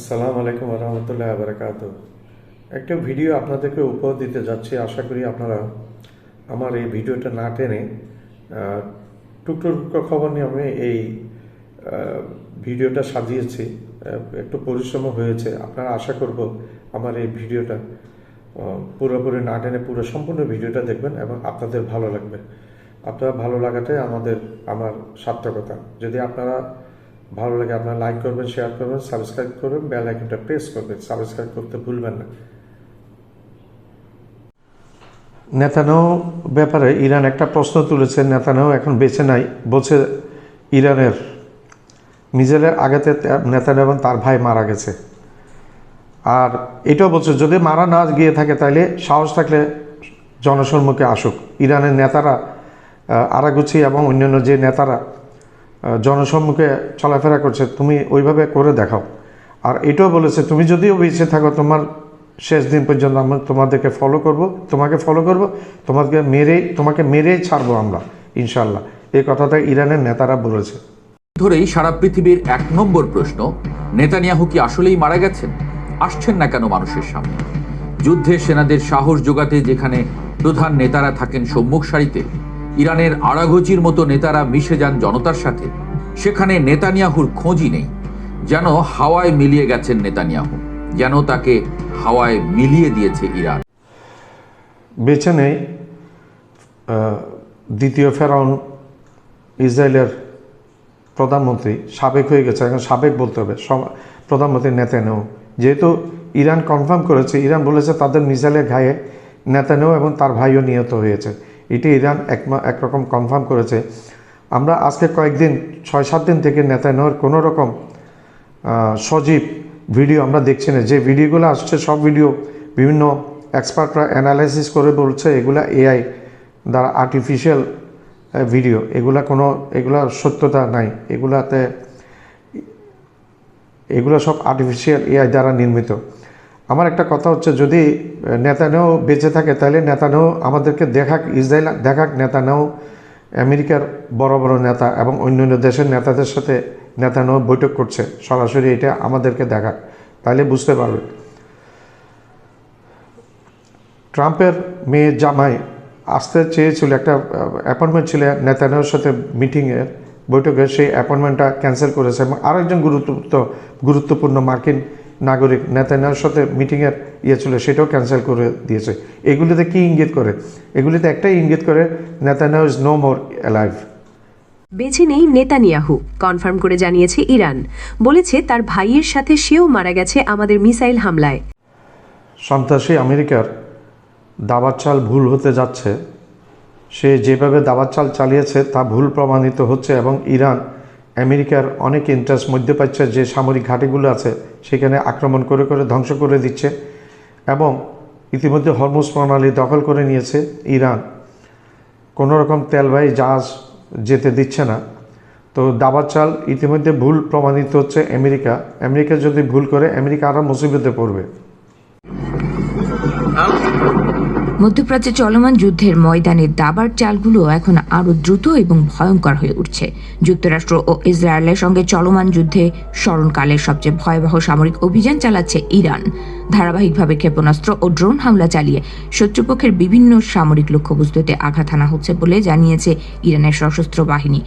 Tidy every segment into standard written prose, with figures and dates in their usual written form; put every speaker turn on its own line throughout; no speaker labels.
আসসালামু আলাইকুম রহমতুল্লাহ বারাকাত। একটা ভিডিও আপনাদেরকে উপহার দিতে যাচ্ছি। আশা করি আপনারা আমার এই ভিডিওটা না টেনে টুকরো খবর নিয়ে আমি এই ভিডিওটা সাজিয়েছি। একটু পরিশ্রম হয়েছে। আপনারা আশা করব আমার এই ভিডিওটা পুরোপুরি না টেনে পুরো সম্পূর্ণ ভিডিওটা দেখবেন এবং আপনাদের ভালো লাগবে। আপনারা ভালো লাগাটাই আমার সার্থকতা। যদি আপনারা ভালো লাগে আপনারা লাইক করবেন, শেয়ার করবেন, সাবস্ক্রাইব করবেন, বেল আইকনটা প্রেস করবেন। সাবস্ক্রাইব করতে ভুলবেন না। নেতানিয়াহু ব্যাপারে ইরান একটা প্রশ্ন তুলেছে। নেতানিয়াহু এখন বেঁচে নাই, বলছে ইরানের মিসাইলের আঘাতে নেতানিয়াহু এবং তার ভাই মারা গেছে। আর এটাও বলছে যদি মারা না গিয়ে থাকে তাইলে সাহস থাকলে জনসম্মুখে আসুক। ইরানের নেতারা আরাগুচি এবং অন্যান্য যে নেতারা জনসম্মুখে চলাফেরা করছে, তুমি ওইভাবে করে দেখাও। আর এটাও বলেছে তুমি যদিও বেঁচে থাকো তোমার শেষ দিন পর্যন্ত আমরা তোমাকে ফলো করব, তোমাকে মেরেই ছাড়বো আমরা ইনশাল্লাহ। এই কথাটা ইরানের নেতারা বলেছে।
ধরেই সারা পৃথিবীর 1 নম্বর প্রশ্ন, নেতানিয়াহু কি আসলেই মারা গেছেন? আসছেন না কেন মানুষের সামনে? যুদ্ধে সেনাদের সাহস যোগাতে যেখানে প্রধান নেতারা থাকেন সম্মুখ সারিতে, ইরানের আরাঘচির মতো নেতারা মিশে যান জনতার সাথে, সেখানে নেতানিয়াহুর খোঁজই নেই। যেন হাওয়ায় মিলিয়ে গেছেন নেতানিয়াহু, যেন তাকে হাওয়ায় মিলিয়ে দিয়েছে ইরান।
বেঁচে নেই দ্বিতীয় ফেরাউন, ইসরায়েলের প্রধানমন্ত্রী, সাবেক হয়ে গেছে, এখন সাবেক বলতে হবে, প্রধানমন্ত্রী নেতানিয়াহু। যেহেতু ইরান কনফার্ম করেছে, ইরান বলেছে তাদের মিসাইলের ঘায়ে নেতানিয়াহু এবং তার ভাইও নিহত হয়েছে। এটি ইরান একরকম কনফার্ম করেছে। আমরা আজকে কয়েকদিন 6-7 দিন থেকে নেতানিয়াহুর কোনো রকম সজীব ভিডিও আমরা দেখছি না। যে ভিডিওগুলো আসছে সব ভিডিও বিভিন্ন এক্সপার্টরা অ্যানালাইসিস করে বলছে এগুলা এআই দ্বারা আর্টিফিশিয়াল ভিডিও, এগুলা সত্যতা নাই। এগুলো সব আর্টিফিশিয়াল এআই দ্বারা নির্মিত। আমার একটা কথা হচ্ছে, যদি নেতানিয়াহু বেঁচে থাকে তাহলে নেতানিয়াহু আমাদেরকে দেখাক, ইসরায়েল দেখাক নেতানিয়াহু আমেরিকার বড় বড় নেতা এবং অন্যান্য দেশের নেতাদের সাথে নেতানিয়াহু বৈঠক করছে সরাসরি, এটা আমাদেরকে দেখাক, তাহলে বুঝতে পারবে। ট্রাম্পের মেয়ে জামাই আসতে চেয়েছিল, একটা অ্যাপয়েন্টমেন্ট ছিল নেতানিয়াহুর সাথে মিটিংয়ের বৈঠকে, সেই অ্যাপয়েন্টমেন্টটা ক্যান্সেল করেছে। এবং আরও একজন গুরুত্বপূর্ণ মার্কিন নাগরিক নেতানিয়াহুর সাথে মিটিংয়ের ছিল, সেটাও ক্যান্সেল করে দিয়েছে। এগুলিতে কি ইঙ্গিত করে? এগুলিতে একটাই ইঙ্গিত করে, Netanyahu is no more alive.
বেঁচে নেই নেতানিয়াহু, কনফার্ম করে জানিয়েছে ইরান। বলেছে তার ভাইয়ের সাথে সেও মারা গেছে আমাদের মিসাইল হামলায়।
সন্ত্রাসী আমেরিকার দাবার চাল ভুল হতে যাচ্ছে। সে যেভাবে দাবার চাল চালিয়েছে তা ভুল প্রমাণিত হচ্ছে এবং ইরান আমেরিকার অনেক ইন্টারেস্ট মধ্যপ্রাচ্যের যে সামরিক ঘাঁটিগুলো আছে সেখানে আক্রমণ করে করে ধ্বংস করে দিচ্ছে এবং ইতিমধ্যে হরমুজ প্রণালী দখল করে নিয়েছে ইরান। কোনো রকম তেলবাহী জাহাজ যেতে দিচ্ছে না। তো দাবার চাল ইতিমধ্যে ভুল প্রমাণিত হচ্ছে। আমেরিকা যদি ভুল করে, আমেরিকা আরও মুসিবতে পড়বে।
মধ্যপ্রাচ্যে চলমান যুদ্ধের ময়দানে দাবার চালগুলো এখন আরও দ্রুত এবং ভয়ঙ্কর হয়ে উঠছে। যুক্তরাষ্ট্র ও ইসরায়েলের সঙ্গে চলমান যুদ্ধে স্মরণকালের সবচেয়ে ভয়াবহ সামরিক অভিযান চালাচ্ছে ইরান। ধারাবাহিকভাবে ক্ষেপণাস্ত্র ও ড্রোন হামলা চালিয়ে শত্রুপক্ষের বিভিন্ন সামরিক লক্ষ্যবস্তুতে আঘাত হানা হচ্ছে বলে জানিয়েছে ইরানের সশস্ত্র বাহিনী।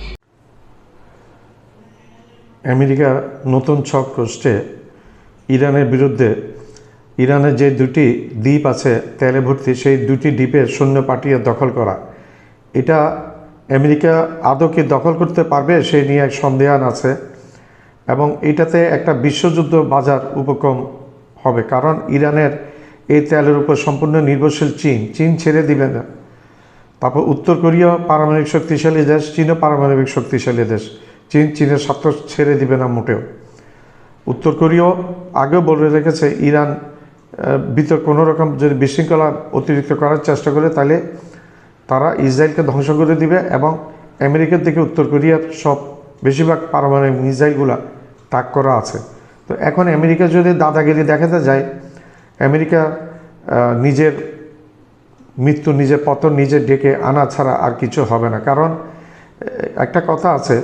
আমেরিকা নতুন ছক কষছে ইরানের বিরুদ্ধে। ইরানের যে 2টি দ্বীপ আছে তেলে ভর্তি, সেই 2টি দ্বীপের সৈন্য পাঠিয়ে দখল করা, এটা আমেরিকা আদৌ কি দখল করতে পারবে সেই নিয়ে এক সন্দেহান আছে। এবং এটাতে একটা বিশ্বযুদ্ধ বাজার উপক্রম হবে, কারণ ইরানের এই তেলের উপর সম্পূর্ণ নির্ভরশীল চীন ছেড়ে দিবে না। তারপর উত্তর কোরিয়া পারমাণবিক শক্তিশালী দেশ, চীনও পারমাণবিক শক্তিশালী দেশ। চীনের স্বার্থ ছেড়ে দিবে না মোটেও। উত্তর কোরিয়াও আগেও বলে রেখেছে ইরান ভিতর কোনো রকম যদি বিশৃঙ্খলা অতিরিক্ত করার চেষ্টা করে তাহলে তারা ইসরায়েলকে ধ্বংস করে দিবে এবং আমেরিকার দিকে উত্তর কোরিয়ার বেশিরভাগ পারমাণবিক মিসাইলগুলো তাক করা আছে। তো এখন আমেরিকা যদি দাদাগিরি দেখাতে যায়, আমেরিকা নিজের মৃত্যু, নিজের পতন নিজে ডেকে আনা ছাড়া আর কিছু হবে না। কারণ একটা কথা আছে,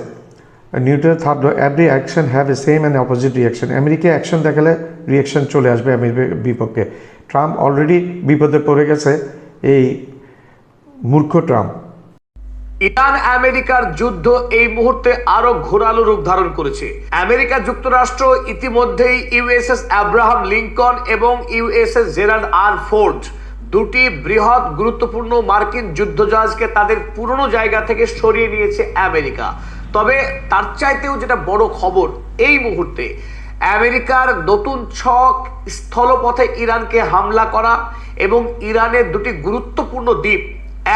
নিউটনের third law, every action have a same and opposite reaction. America action দেখালে রিয়াকশন চলে আসবে আমেরিকার বিপক্ষে। ট্রাম্প অলরেডি বিপদে পড়ে গেছে, এই মূর্খ ট্রাম্প।
ইরান আমেরিকার যুদ্ধ এই মুহূর্তে আরো ঘোরালো রূপ ধারণ করেছে। আমেরিকা যুক্তরাষ্ট্র ইতিমধ্যেই ইউএসএস আব্রাহাম লিঙ্কন এবং ইউএসএস জেরাল্ড আর ফোর্ড, দুটি বৃহৎ গুরুত্বপূর্ণ মার্কিন যুদ্ধজাহাজকে তাদের পুরনো জায়গা থেকে সরিয়ে নিয়েছে আমেরিকা। তবে তার চাইতেও যেটা বড় খবর এই মুহূর্তে, আমেরিকার নতুন ছক স্থলপথে ইরানকে হামলা করা এবং ইরানের দুটি গুরুত্বপূর্ণ দ্বীপ,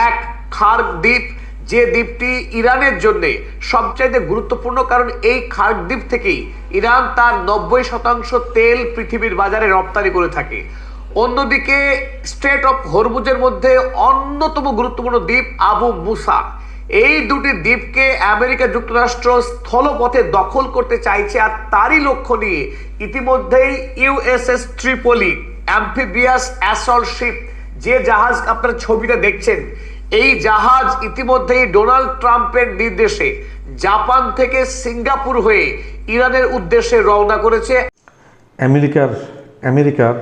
এক খার্গ দ্বীপ, যে দ্বীপটি ইরানের জন্য সবচাইতে গুরুত্বপূর্ণ, কারণ এই খার্গ দ্বীপ থেকেই ইরান তার 90% তেল পৃথিবীর বাজারে রপ্তানি করে থাকে। অন্যদিকে স্ট্রেট অফ হরমুজের মধ্যে অন্যতম গুরুত্বপূর্ণ দ্বীপ আবু মুসা। এই দুটি দ্বীপকে আমেরিকা যুক্তরাষ্ট্র স্থলপথে দখল করতে চাইছে, আর তারই লক্ষ্য নিয়ে ইতিমধ্যেই USS Tripoli amphibious assault ship, যে জাহাজ আপনারা ছবিটা দেখছেন, এই জাহাজ ইতিমধ্যেই ডোনাল্ড ট্রাম্পের নির্দেশে জাপান থেকে সিঙ্গাপুর হয়ে ইরানের উদ্দেশ্যে রওনা করেছে।
আমেরিকার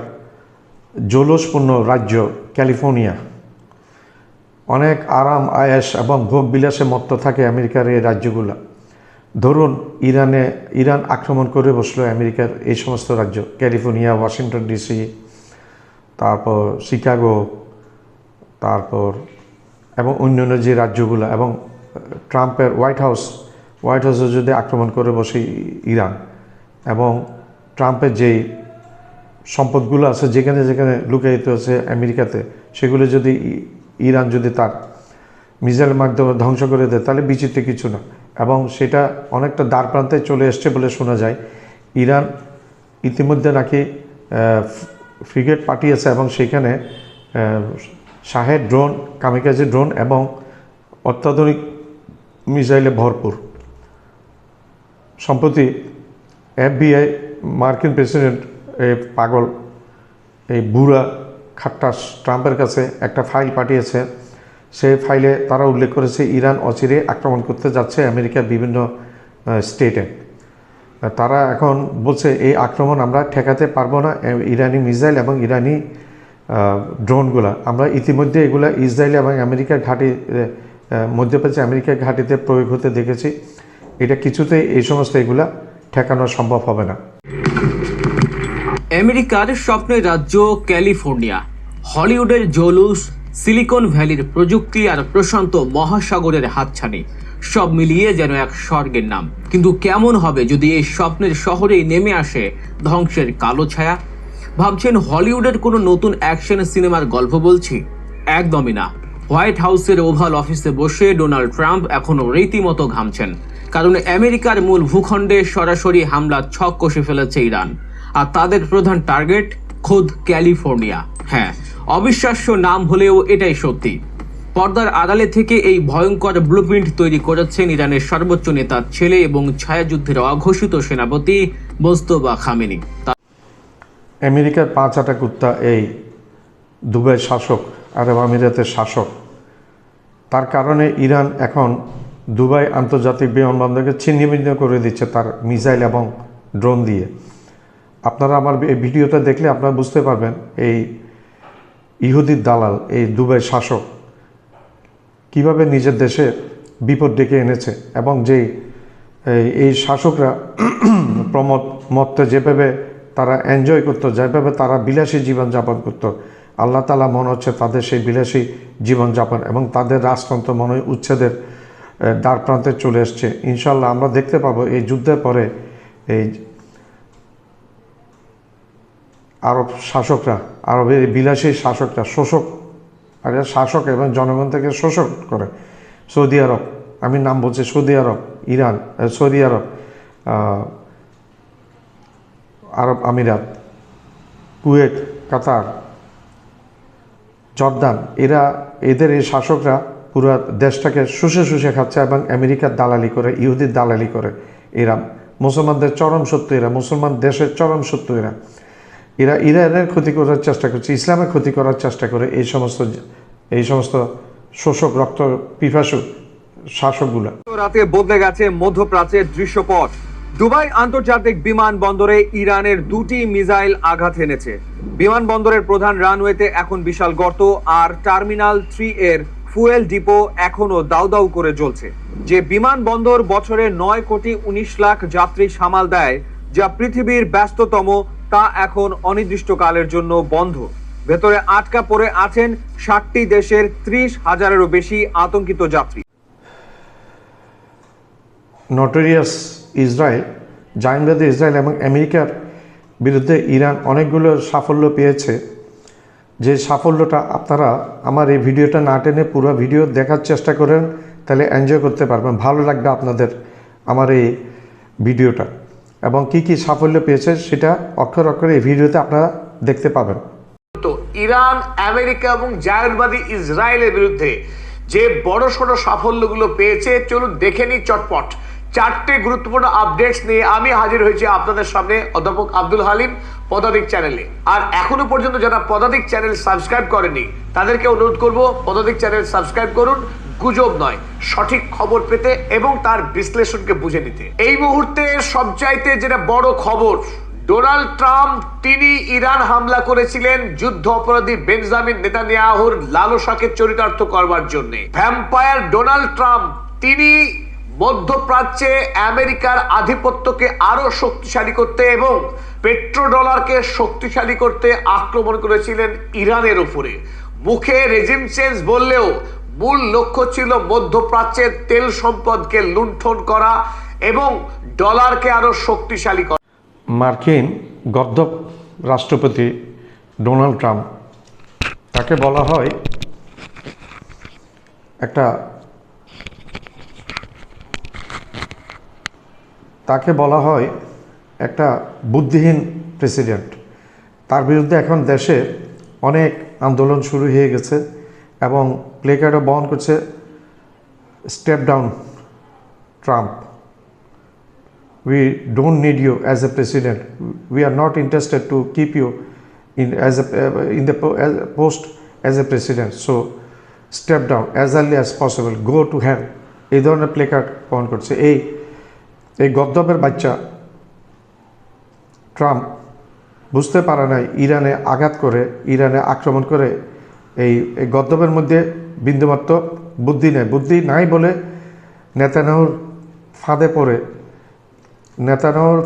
জৌলসপূর্ণ রাজ্য ক্যালিফোর্নিয়া, অনেক আরাম আয়েশ এবং ভোগ বিলাসে মত্ত থাকে আমেরিকার এই রাজ্যগুলো। ধরুন ইরান আক্রমণ করে বসলো আমেরিকার এই সমস্ত রাজ্য, ক্যালিফোর্নিয়া, ওয়াশিংটন ডিসি, তারপর শিকাগো, তারপর এবং অন্যান্য যে রাজ্যগুলো, এবং ট্রাম্পের হোয়াইট হাউসে যদি আক্রমণ করে বসে ইরান, এবং ট্রাম্পের যেই সম্পদগুলো আছে যেখানে যেখানে লুকায়িত আছে আমেরিকাতে, সেগুলো যদি ইরান যদি তার মিসাইলের মাধ্যমে ধ্বংস করে দেয়, তাহলে বিচিত্র কিছু না। এবং সেটা অনেকটা দ্বার প্রান্তে চলে এসছে বলে শোনা যায়। ইরান ইতিমধ্যে নাকি ফ্রিগেট পাঠিয়েছে এবং সেখানে শাহেদ ড্রোন, কামিকাজি ড্রোন এবং অত্যাধুনিক মিসাইলে ভরপুর। সম্প্রতি FBI, মার্কিন প্রেসিডেন্ট পাগল এই বুড়া খাট্টাস ট্রাম্পের কাছে একটা ফাইল পাঠিয়েছে। সেই ফাইলে তারা উল্লেখ করেছে ইরান অচিরে আক্রমণ করতে যাচ্ছে আমেরিকার বিভিন্ন স্টেটে। তারা এখন বলছে এই আক্রমণ আমরা ঠেকাতে পারবো না, ইরানি মিসাইল এবং ইরানি ড্রোনগুলা আমরা ইতিমধ্যে এগুলা ইসরায়েল এবং আমেরিকার ঘাঁটি, মধ্যপ্রাচ্যে আমেরিকার ঘাঁটিতে প্রয়োগ হতে দেখেছি। এটা কিছুতেই এই সমস্ত এগুলা ঠেকানো সম্ভব হবে না।
আমেরিকার স্বপ্নের রাজ্য ক্যালিফোর্নিয়া, হলিউডের জৌলুস, সিলিকন ভ্যালির প্রযুক্তি আর প্রশান্ত মহাসাগরের হাতছানি, সব মিলিয়ে যেন এক স্বর্গের নাম। কিন্তু কেমন হবে যদি এই স্বপ্নের শহরেই নেমে আসে ধ্বংসের কালো ছায়া? ভাবছেন হলিউডের কোনো নতুন অ্যাকশন সিনেমার গল্প বলছি? একদমই না। হোয়াইট হাউসের ওভাল অফিসে বসে ডোনাল্ড ট্রাম্প এখনো রীতিমতো ঘামছেন, কারণ আমেরিকার মূল ভূখণ্ডে সরাসরি হামলার ছক কষে ফেলেছে ইরান, আর তাদের প্রধান টার্গেট খোদ ক্যালিফোর্নিয়া। হ্যাঁ, অবিশ্বাস্য নাম হলেও এটাই সত্যি। পর্দার আড়ালে থেকে এই ভয়ঙ্কর ব্লুপ্রিন্ট তৈরি করেছেন ইরানের সর্বোচ্চ নেতার ছেলে এবং ছায়াযুদ্ধের অঘোষিত সেনাপতি মোস্তফা খামেনি।
আমেরিকার 5 আটা কুত্তা এই দুবাই শাসক, আরব আমিরাতের শাসক, তার কারণে ইরান এখন দুবাই আন্তর্জাতিক বিমানবন্দরকে ছিন্নভিন্ন করে দিচ্ছে তার মিসাইল এবং ড্রোন দিয়ে। আপনারা আমার এই ভিডিওটা দেখলে আপনারা বুঝতে পারবেন এই ইহুদির দালাল, এই দুবাই শাসক কিভাবে নিজের দেশে বিপদ ডেকে এনেছে, এবং যেই এই শাসকরা মত্তে যেভাবে তারা এনজয় করতো, যেভাবে তারা বিলাসী জীবনযাপন করতো, আল্লাহ তাআলা মনে হচ্ছে তাদের সেই বিলাসী জীবনযাপন এবং তাদের রাজতন্ত্র মনে হয় উচ্ছেদের দ্বার প্রান্তে চলে এসছে। ইনশাল্লাহ আমরা দেখতে পাবো এই যুদ্ধের পরে এই আরব শাসকরা, আরবের বিলাসী শাসকরা, শাসক এবং জনগণ থেকে শোষণ করে। সৌদি আরব, আমি নাম বলছি, সৌদি আরব, ইরান, সৌদি আরব, আরব আমিরাত, কুয়েত, কাতার, জর্দান, এদের এই শাসকরা পুরো দেশটাকে শুষে খাচ্ছে এবং আমেরিকার দালালি করে, ইহুদির দালালি করে। এরা মুসলমানদের চরম শত্রু, এরা মুসলমান দেশের চরম শত্রু। এরা ইরানের ক্ষতি করার চেষ্টা করছে, ইসলামের ক্ষতি করার চেষ্টা করে। এই সমস্ত শোষক, রক্ত পিপাসু শাসকগুলা।
রাতে বদলে গেছে মধ্যপ্রাচ্যের দৃশ্যপট। দুবাই আন্তর্জাতিক বিমানবন্দরে ইরানের 2টি মিসাইল আঘাত এনেছে। বিমানবন্দরের প্রধান রানওয়েতে এখন বিশাল গর্ত, আর টার্মিনাল 3 এর ফুয়েল ডিপো এখনো দাউ দাউ করে জ্বলছে। যে বিমানবন্দর বছরে 9 কোটি 19 লাখ যাত্রী সামাল দেয়, যা পৃথিবীর ব্যস্ততম, তা এখন অনির্দিষ্টকালের জন্য বন্ধ। ভেতরে আটকা পড়ে আছেন 60টি দেশের 30,000-এরও বেশি আতঙ্কিত যাত্রী।
নটোরিয়াস ইসরায়েল, জাইনবাদী ইসরায়েল এবং আমেরিকার বিরুদ্ধে ইরান অনেকগুলো সাফল্য পেয়েছে। যে সাফল্যটা আপনারা আমার এই ভিডিওটা না টেনে পুরো ভিডিও দেখার চেষ্টা করেন, তাহলে এনজয় করতে পারবেন, ভালো লাগবে আপনাদের আমার এই ভিডিওটা। এবং কি কি সাফল্য পেয়েছে সেটা অক্ষর অক্ষরে এই ভিডিওতে আপনারা দেখতে পাবেন।
তো ইরান, আমেরিকা এবং জায়নবাদী ইসরায়েলের বিরুদ্ধে যে বড় সড় সাফল্যগুলো পেয়েছে, চলুন দেখে নিই চটপট। 4টে গুরুত্বপূর্ণ আপডেটস নিয়ে আমি হাজির হয়েছি আপনাদের সামনে, অধ্যাপক আব্দুল হালিম, পদাতিক চ্যানেলে। আর এখনো পর্যন্ত যারা পদাতিক চ্যানেল সাবস্ক্রাইব করেনি তাদেরকে অনুরোধ করব, পদাতিক চ্যানেল সাবস্ক্রাইব করুন, গুজব নয়, সঠিক খবর পেতে এবং তার বিশ্লেষণকে বুঝে নিতে। এই মুহূর্তে সবচাইতে যেটা বড় খবর, ডোনাল্ড ট্রাম্প তিনি ইরান হামলা করেছিলেন যুদ্ধ অপরাধী বেঞ্জামিন নেতানিয়াহুর লালসাকে চরিতার্থ করবার জন্য। ভ্যাম্পায়ার ডোনাল্ড ট্রাম্প তিনি মধ্যপ্রাচ্যে আমেরিকার আধিপত্যকে আরো শক্তিশালী করতে এবং পেট্রোডলারকে শক্তিশালী করতে আক্রমণ করেছিলেন ইরানের উপরে। মুখে রেজিম চেঞ্জ বললেও মূল লক্ষ্য ছিল মধ্যপ্রাচ্যের তেল সম্পদকে লুণ্ঠন করা এবং ডলারকে আরো শক্তিশালী করা।
মার্কিন গদ্দপ রাষ্ট্রপতি ডোনাল্ড ট্রাম্প, তাকে বলা হয় একটা বুদ্ধিহীন প্রেসিডেন্ট। তার বিরুদ্ধে এখন দেশে অনেক আন্দোলন শুরু হয়ে গেছে এবং প্লেকার্ডও বহন করছে, step down Trump, we don't need you as a president, we are not interested to keep you in the post as a president, so step down as early as possible, go to hell, এই ধরনের placard বহন করছে। এই গদ্দপের বাচ্চা Trump বুঝতে পারে নাই ইরানে আঘাত করে, ইরানে আক্রমণ করে এই গদ্দপের মধ্যে বিন্দুমাত্র বুদ্ধি নেই। বুদ্ধি নাই বলে নেতানিয়াহুর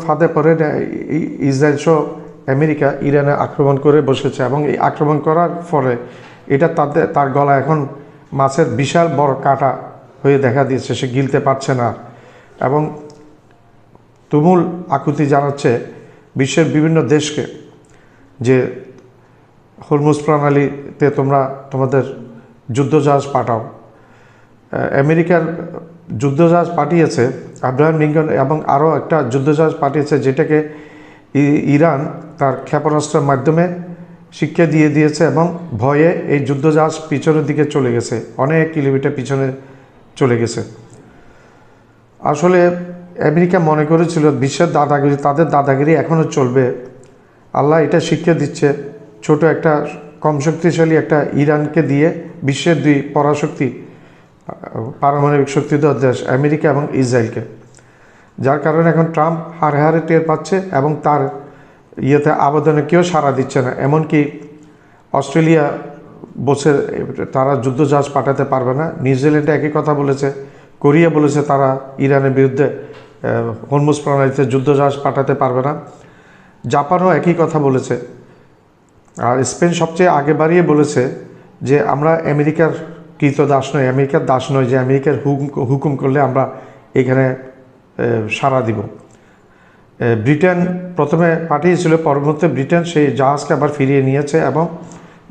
ফাঁদে পড়ে ইসরায়েল সহ আমেরিকা ইরানে আক্রমণ করে বসেছে এবং এই আক্রমণ করার ফলে এটা তার গলা এখন মাছের বিশাল বড় কাঁটা হয়ে দেখা দিয়েছে, সে গিলতে পারছে না এবং তুমুল আকুতি জানাচ্ছে বিশ্বের বিভিন্ন দেশকে যে হরমুজ প্রণালীতে তোমরা তোমাদের যুদ্ধজাহাজ পাঠাও। আমেরিকার যুদ্ধজাহাজ পাঠিয়েছে আব্রাহাম লিঙ্কন এবং আরও একটা যুদ্ধজাহাজ পাঠিয়েছে, যেটাকে ইরান তার ক্ষেপণাস্ত্রের মাধ্যমে শিক্ষা দিয়ে দিয়েছে এবং ভয়ে এই যুদ্ধজাহাজ পিছনের দিকে চলে গেছে, অনেক কিলোমিটার পিছনে চলে গেছে। আসলে আমেরিকা মনে করেছিল বিশ্বের দাদাগিরি, তাদের দাদাগিরি এখনও চলবে। আল্লাহ এটা শিক্ষা দিচ্ছে, ছোট একটা কম শক্তিশালী একটা ইরানকে দিয়ে বিশ্বের দুই পরাশক্তি পারমাণবিক শক্তিধর দেশ আমেরিকা এবং ইসরায়েলকে, যার কারণে এখন ট্রাম্প হারে হারে টের পাচ্ছে এবং তার ইয়েতে আবেদনে কেউ সাড়া দিচ্ছে না। এমনকি অস্ট্রেলিয়া বসে তারা যুদ্ধজাহাজ পাঠাতে পারবে না, নিউজিল্যান্ডে একই কথা বলেছে, কোরিয়া বলেছে তারা ইরানের বিরুদ্ধে হরমুজ প্রণালীতে যুদ্ধজাহাজ পাঠাতে পারবে না, জাপানও একই কথা বলেছে, আর স্পেন সবচেয়ে আগে বাড়িয়ে বলেছে যে আমরা আমেরিকার কৃতদাস নয়, আমেরিকার দাস নয়, যে আমেরিকার হুকুম করলে আমরা এখানে সাড়া দিব। ব্রিটেন প্রথমে পাঠিয়েছিল, পরবর্তীতে ব্রিটেন সেই জাহাজকে আবার ফিরিয়ে নিয়েছে এবং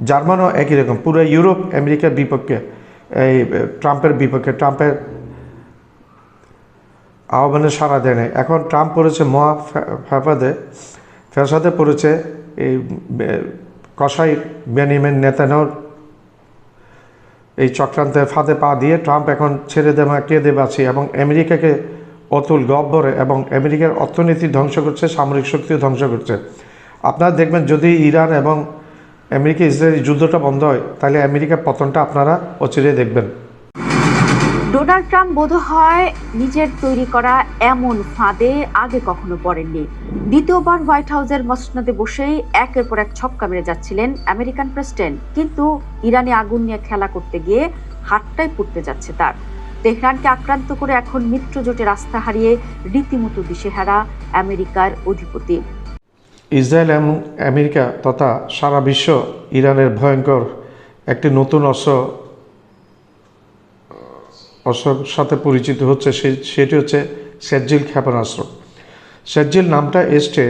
জার্মানও একই রকম, পুরো ইউরোপ আমেরিকার বিপক্ষে, এই ট্রাম্পের বিপক্ষে, ট্রাম্পের আহ্বানে সাড়া দেয় নাই। এখন ট্রাম্প পড়েছে মহা ফ্যাসাদে পড়েছে এই কসাই বেনিয়ামিন নেতানিয়াহুর এই চক্রান্তের ফাঁদে পা দিয়ে ট্রাম্প এখন ছেড়ে দেওয়া কে দেবে আছে এবং আমেরিকাকে অতুল গহ্বরে এবং আমেরিকার অর্থনীতি ধ্বংস করছে, সামরিক শক্তিও ধ্বংস করছে। আপনারা দেখবেন যদি ইরান এবং আমেরিকা ইসরায়েলি যুদ্ধটা বন্ধ হয় তাহলে আমেরিকার পতনটা আপনারা অচিরে দেখবেন।
ডোনাল্ড ট্রাম্প বোধহয় নিজের তৈরি করা এমন ফাঁদে আগে কখনো পড়েননি। দ্বিতীয়বার হোয়াইট হাউসের মসনদে বসেই একের পর এক ছক্কা মেরে যাচ্ছিলেন আমেরিকান প্রেসিডেন্ট, কিন্তু ইরানে আগুন নিয়ে খেলা করতে গিয়ে হাতটাই পুড়তে যাচ্ছে তার। তেহরানকে আক্রান্ত করে এখন মিত্র জোটের আস্থা হারিয়ে রীতিমতো দিশেহারা আমেরিকার অধিপতি।
ইসরায়েল এবং আমেরিকা তথা সারা বিশ্ব ইরানের ভয়ঙ্কর একটি নতুন অস্ত্রের সাথে পরিচিত হচ্ছে, সেটি হচ্ছে সেজ্জিল ক্ষেপণাস্ত্র। সেজ্জিল নামটা এসছে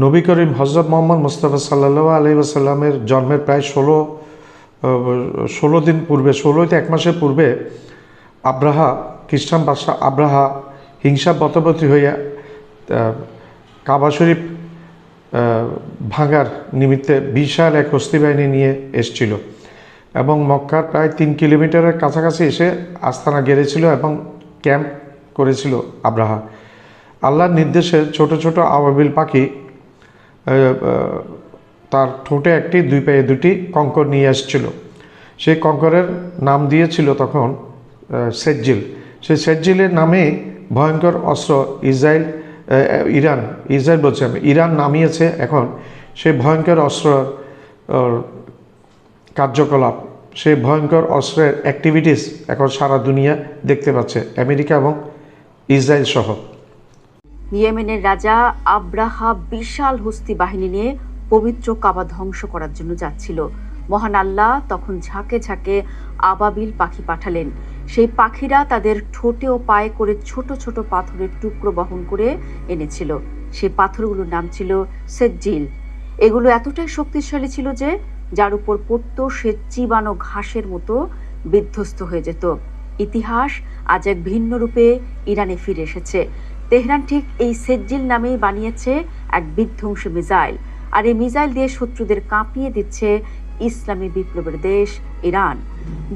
নবী করিম হজরত মোহাম্মদ মুস্তাফা সাল্লাল্লাহু আলাইহি ওয়াসাল্লামের জন্মের প্রায় 16 দিন পূর্বে, 16 এক মাসের পূর্বে আব্রাহা, খ্রিস্টান বাদশাহ আব্রাহা হিংসা বতবতী হইয়া কাবা শরীফ ভাঙার নিমিত্তে বিশাল এক হস্তি বাহিনী নিয়ে এসছিল এবং মক্কার প্রায় 3 কিলোমিটারের কাছাকাছি এসে আস্তানা গেড়েছিল এবং ক্যাম্প করেছিল আব্রাহা। আল্লাহর নির্দেশে ছোট ছোট আবাবিল পাখি তার ঠোঁটে একটি, 2 পায়ে 2টি কঙ্কর নিয়ে আসছিল। সেই কঙ্করের নাম দিয়েছিল তখন সেজ্জিল। সেই সেজ্জিলের নামে ভয়ঙ্কর অস্ত্র ইরান নামিয়েছে এখন সেই ভয়ঙ্কর অস্ত্র কার্যকলাপ, সেই ভয়ঙ্কর অস্ত্রের অ্যাক্টিভিটিস এখন সারা দুনিয়া দেখতে পাচ্ছে, আমেরিকা এবং ইসরায়েল সহ।
ইয়েমেনের রাজা আব্রাহা বিশাল হস্তি বাহিনী নিয়ে পবিত্র কাবা ধ্বংস করার জন্য যাচ্ছিল। মহান আল্লাহ তখন ঝাঁকে ঝাঁকে আবাবিল পাখি পাঠালেন। সেই পাখিরা তাদের ঠোঁটে ও পায়ে করে ছোট ছোট পাথরের টুকরো বহন করে এনেছিল। সেই পাথরগুলোর নাম ছিল সেজ্জিল। এগুলো এতটাই শক্তিশালী ছিল যে যার উপর পড়ত সে চিবানো ঘাসের মতো বিধ্বস্ত হয়ে যেত। ইতিহাস আজ এক ভিন্ন রূপে ইরানে ফিরে এসেছে। তেহরান ঠিক এই সেজ্জিল নামেই বানিয়েছে এক বিধ্বংসী মিসাইল, আর এই মিসাইল দিয়ে শত্রুদের কাঁপিয়ে দিচ্ছে ইসলামী বিপ্লবের দেশ ইরান।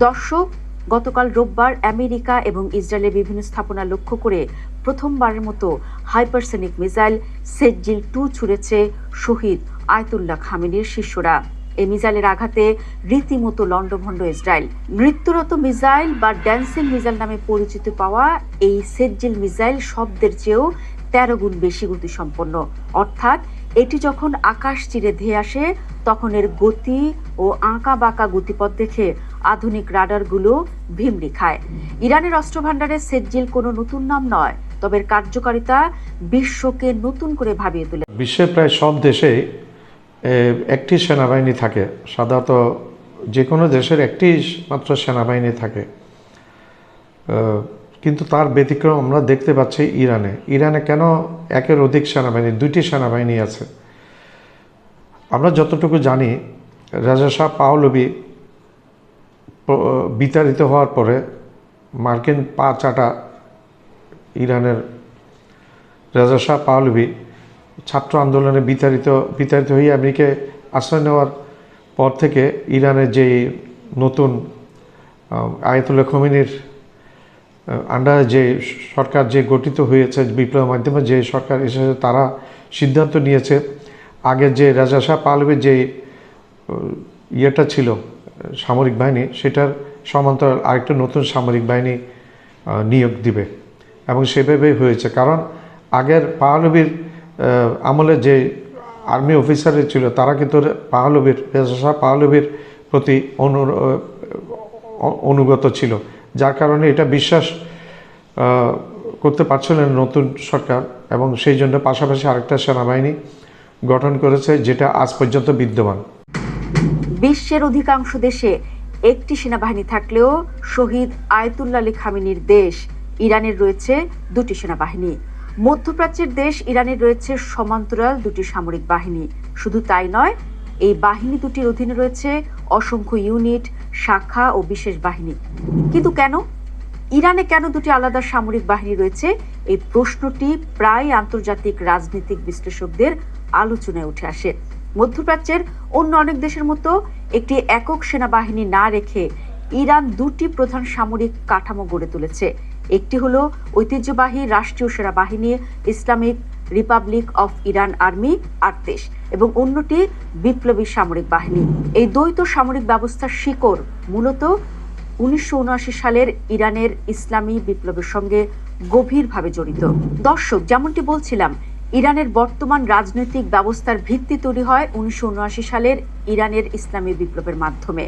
দর্শক, গতকাল রোববার আমেরিকা এবং ইসরায়েলের বিভিন্ন স্থাপনা লক্ষ্য করে প্রথমবারের মতো হাইপারসনিক মিসাইল সেজ্জিল 2 ছুড়েছে শহীদ আয়াতুল্লাহ খামেনির শিষ্যরা। এই মিসাইলের আঘাতে রীতিমতো লণ্ডভণ্ড ইসরায়েল। মৃত্যুরত মিসাইল বা ড্যান্সিং মিসাইল নামে পরিচিত পাওয়া এই সেজ্জিল মিসাইল শব্দের চেয়েও 13 গুণ বেশি গতিসম্পন্ন। অর্থাৎ এটি যখন আকাশ চিরে ধেয়ে আসে তখন এর গতি ও আঁকা বাঁকা গতিপথ দেখে আধুনিক রাডারগুলো ভিমড়ি খায়। ইরানের অস্ত্রভাণ্ডারে সেজ্জিল কোনো নতুন নাম নয়, তবে এর কার্যকারিতা বিশ্বকে নতুন করে ভাবিয়ে তোলে।
বিশ্বের প্রায় সব দেশেই একটি সেনাবাহিনী থাকে, সাধারণত যে কোনো দেশের একটি মাত্র সেনাবাহিনী থাকে, কিন্তু তার ব্যতিক্রম আমরা দেখতে পাচ্ছি ইরানে কেন একের অধিক সেনাবাহিনী, 2টি সেনাবাহিনী আছে। আমরা যতটুকু জানি, রাজা শাহ পাহলভি বিতাড়িত হওয়ার পরে মার্কিন পা চাটা ইরানের রাজা শাহ পাহলভি ছাত্র আন্দোলনে বিতাড়িত হয়ে আমেরিকায় আশ্রয় নেওয়ার পর থেকে ইরানের যে নতুন আয়াতুল্লাহ খোমেনির আন্ডারে যে সরকার যে গঠিত হয়েছে, বিপ্লবের মাধ্যমে যে সরকার এসেছে, তারা সিদ্ধান্ত নিয়েছে আগের যে রাজা শাহ পাহলভির যে ইয়েটা ছিল সামরিক বাহিনী, সেটার সমান্তরাল আরেকটা নতুন সামরিক বাহিনী নিয়োগ দিবে, এবং সেভাবেই হয়েছে। কারণ আগের পাহলভির আমলে যে আর্মি অফিসার ছিল তারা কিন্তু রাজা শাহ পাহলভির প্রতি অনুগত ছিল, যার কারণে এটা বিশ্বাস করতে পারছিলেন নতুন সরকার, এবং সেই জন্য পাশাপাশি আরেকটা সেনাবাহিনী গঠন করেছে যেটা আজ পর্যন্ত বিদ্যমান।
বিশ্বের অধিকাংশ দেশে একটি সেনাবাহিনী থাকলেও শহীদ আয়াতুল্লাহ আলী খামেনির দেশ ইরানের রয়েছে 2টি সেনাবাহিনী। মধ্যপ্রাচ্যের দেশ ইরানের রয়েছে সমান্তরাল 2টি সামরিক বাহিনী। শুধু তাই নয়, এই বাহিনী দুটির অধীনে রয়েছে অসংখ্য ইউনিট, শাখা ও বিশেষ বাহিনী। কিন্তু কেন ইরানে কেন 2টি আলাদা সামরিক বাহিনী রয়েছে? এই প্রশ্নটি প্রায় আন্তর্জাতিক রাজনৈতিক বিশ্লেষকদের আলোচনায় উঠে আসে। মধ্যপ্রাচ্যের অন্য অনেক দেশের মতো একটি একক সেনাবাহিনী না রেখে ইরান 2টি প্রধান সামরিক কাঠামো গড়ে তুলেছে। একটি হলো ঐতিহ্যবাহী রাষ্ট্রীয় সেনাবাহিনী Islamic Republic of Iran Army Artesh, এবং অন্যটি বিপ্লবী সামরিক বাহিনী। এই দ্বৈত সামরিক ব্যবস্থার শিকড় মূলত 1979 সালের ইরানের ইসলামী বিপ্লবের সঙ্গে গভীরভাবে জড়িত। দর্শক, যেমনটি বলছিলাম, ইরানের বর্তমান রাজনৈতিক ব্যবস্থার ভিত্তি তৈরি হয় 1979 সালের ইরানের ইসলামী বিপ্লবের মাধ্যমে।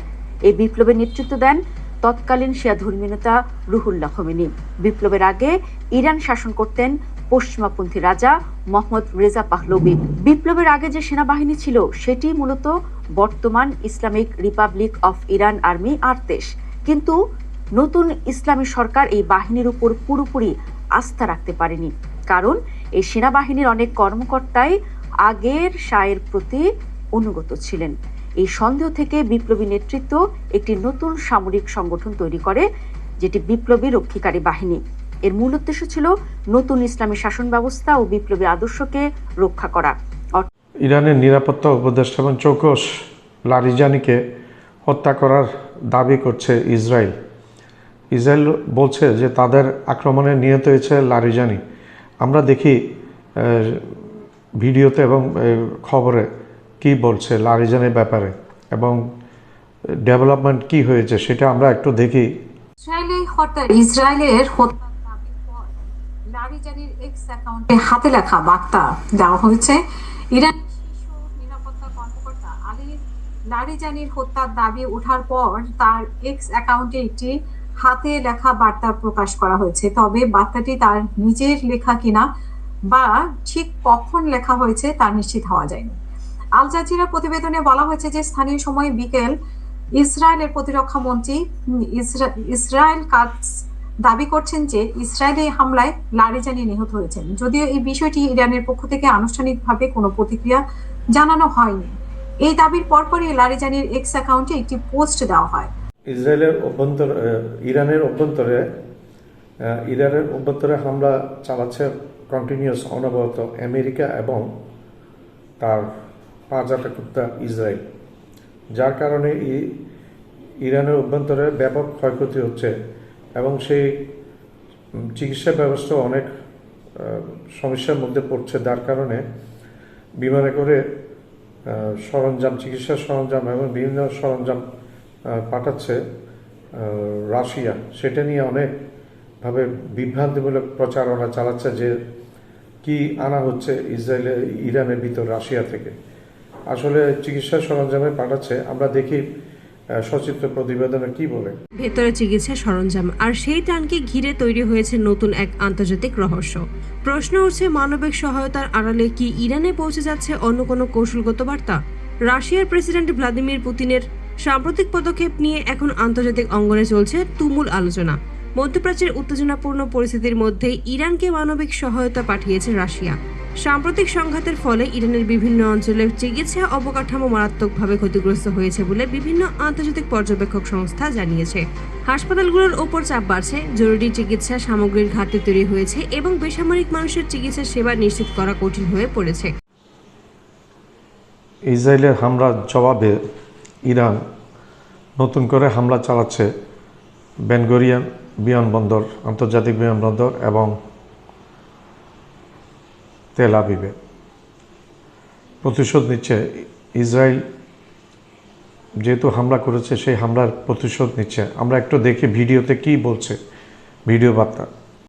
এই বিপ্লবের নেতৃত্ব দেন তৎকালীন শিয়া ধর্মীয় নেতা রুহুল্লাহ খোমেনি। বিপ্লবের আগে ইরান শাসন করতেন পশ্চিমাপন্থী রাজা মোহাম্মদ রেজা পাহলভি। বিপ্লবের আগে যে সেনাবাহিনী ছিল সেটি মূলত বর্তমান Islamic Republic of Iran Army Artesh. কিন্তু নতুন ইসলামী সরকার এই বাহিনীর উপর পুরোপুরি আস্থা রাখতে পারেনি, কারণ এই সেনাবাহিনীর অনেক কর্মকর্তাই আগের শাহের প্রতি অনুগত ছিলেন। এই সন্দেহ থেকে বিপ্লবী নেতৃত্ব একটি নতুন সামরিক সংগঠন তৈরি করে, যেটি বিপ্লবী রক্ষীকারী বাহিনী। এর মূল উদ্দেশ্য ছিল নতুন ইসলামী শাসন ব্যবস্থা ও বিপ্লবী আদর্শকে রক্ষা করা।
ইরানের নিরাপত্তা উপদেষ্টা এবং চৌকস লারিজানিকে হত্যা করার দাবি করছে ইসরায়েল। ইসরায়েল বলছে যে তাদের আক্রমণে নিহত হয়েছে লারিজানি। আমরা দেখি ভিডিওতে এবং খবরে কি বলছে লারিজানির ব্যাপারে এবং ডেভেলপমেন্ট কি হয়েছে সেটা আমরা একটু দেখি।
ইসরায়েলের হত্যার দাবির পর লারিজানির এক্স অ্যাকাউন্টে হাতে লেখা বার্তা দেওয়া হয়েছে। ইরানের শীর্ষ নিরাপত্তা কর্মকর্তা আলী লারিজানির হত্যার দাবি ওঠার পর তার এক্স অ্যাকাউন্টে একটি হাতে লেখা বার্তা প্রকাশ করা হয়েছে। তবে বার্তাটি তার নিজের লেখা কিনা বা ঠিক কখন লেখা হয়েছে তা নিশ্চিত হওয়া যায়নি। আল জাজিরা প্রতিবেদনে বলা হয়েছে যে স্থানীয় সময় বিকেল ইসরায়েলের প্রতিরক্ষা মন্ত্রী ইসরায়েল কাটস দাবি করছেন যে ইসরায়েলি হামলায় লারিজানি নিহত হয়েছেন, যদিও এই বিষয়টি ইরানের পক্ষ থেকে আনুষ্ঠানিকভাবে কোনো প্রতিক্রিয়া জানানো হয়নি। এই দাবির পরপরই লারিজানির এক্স অ্যাকাউন্টে একটি পোস্ট দেওয়া হয়।
ইরানের অভ্যন্তরে হামলা চালাচ্ছে কন্টিনিউয়াস, অনবরত আমেরিকা এবং তার পাঁচটা কুত্তা ইসরায়েল, যার কারণে ইরানের অভ্যন্তরে ব্যাপক ক্ষয়ক্ষতি হচ্ছে এবং সেই চিকিৎসা ব্যবস্থা অনেক সমস্যার মধ্যে পড়ছে, যার কারণে বিমানে করে সরঞ্জাম, চিকিৎসা সরঞ্জাম এবং বিভিন্ন সরঞ্জাম পাঠাচ্ছে রাশিয়া। সেটা নিয়ে অনেকভাবে বিভ্রান্তিমূলক প্রচারণা চালাচ্ছে যে কি আনা হচ্ছে ইরানের ভিতর রাশিয়া থেকে। আসলে চিকিৎসা সরঞ্জামে পাঠাচ্ছে। আমরা দেখি সচিত্র প্রতিবেদনে কি বলে।
ভেতরে চিকিৎসা সরঞ্জাম, আর সেই ত্রাণকে ঘিরে তৈরি হয়েছে নতুন এক আন্তর্জাতিক রহস্য। প্রশ্ন উঠছে, মানবিক সহায়তার আড়ালে কি ইরানে পৌঁছে যাচ্ছে অন্য কোনো কৌশলগত বার্তা? রাশিয়ার প্রেসিডেন্ট ভ্লাদিমির পুতিনের সাম্প্রতিক পদক্ষেপ নিয়ে এখন আন্তর্জাতিক অঙ্গনে চলছে তুমুল আলোচনা। মধ্যপ্রাচ্যের উত্তেজনাপূর্ণ পরিস্থিতির মধ্যে ইরানকে মানবিক সহায়তা পাঠিয়েছে রাশিয়া। সাম্প্রতিক সংঘাতের ফলে ইরানের বিভিন্ন অঞ্চলের চিকিৎসা অবকাঠামো মারাত্মকভাবে ক্ষতিগ্রস্ত হয়েছে বলে বিভিন্ন আন্তর্জাতিক পর্যবেক্ষক সংস্থা জানিয়েছে। হাসপাতালগুলোর ওপর চাপ বাড়ছে, জরুরি চিকিৎসা সামগ্রীর ঘাটতি তৈরি হয়েছে এবং বেসামরিক মানুষের চিকিৎসা সেবা নিশ্চিত করা কঠিন হয়ে পড়েছে।
ইসরায়েলের হামলার জবাবে ইরান নতুন করে হামলা চালাচ্ছে বেন গুরিয়ন বিমানবন্দর, আন্তর্জাতিক বিমানবন্দর এবং তেল আবিবে প্রতিশোধ নিচ্ছে। ইসরায়েল যেহেতু হামলা করেছে সেই হামলার প্রতিশোধ নিচ্ছে। আমরা একটু দেখি ভিডিওতে কি বলছে, ভিডিও বার্তা।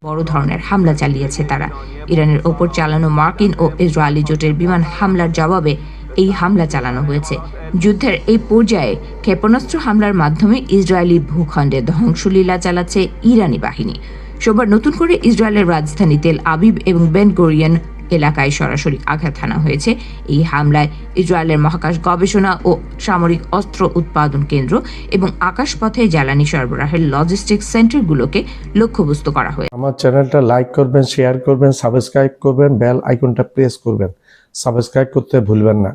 বড় ধরনের হামলা চালিয়েছে তারা। ইরানের ওপর চালানো মার্কিন ও ইসরায়েলি জোটের বিমান হামলার জবাবে এই হামলা চালানো হয়েছে। যুদ্ধের এই পর্যায়ে ক্ষেপণাস্ত্র হামলার মাধ্যমে ইসরায়েলি ভূখণ্ডে ধ্বংসলীলা চালাচ্ছে ইরানি বাহিনী। সোমবার নতুন করে ইসরায়েলের রাজধানী তেল আবিব এবং বেন গুরিয়ন এলাকায় সরাসরি আঘাত হানা হয়েছে। এই হামলায় ইসরায়েলের মহাকাশ গবেষণা ও সামরিক অস্ত্র উৎপাদন কেন্দ্র এবং আকাশপথে জ্বালানি সরবরাহের লজিস্টিক সেন্টারগুলোকে লক্ষ্যবস্তু করা হয়েছে।
আমার চ্যানেলটা লাইক করবেন, শেয়ার করবেন, সাবস্ক্রাইব করবেন, বেল আইকনটা প্রেস করবেন। সাবস্ক্রাইব করতে ভুলবেন না।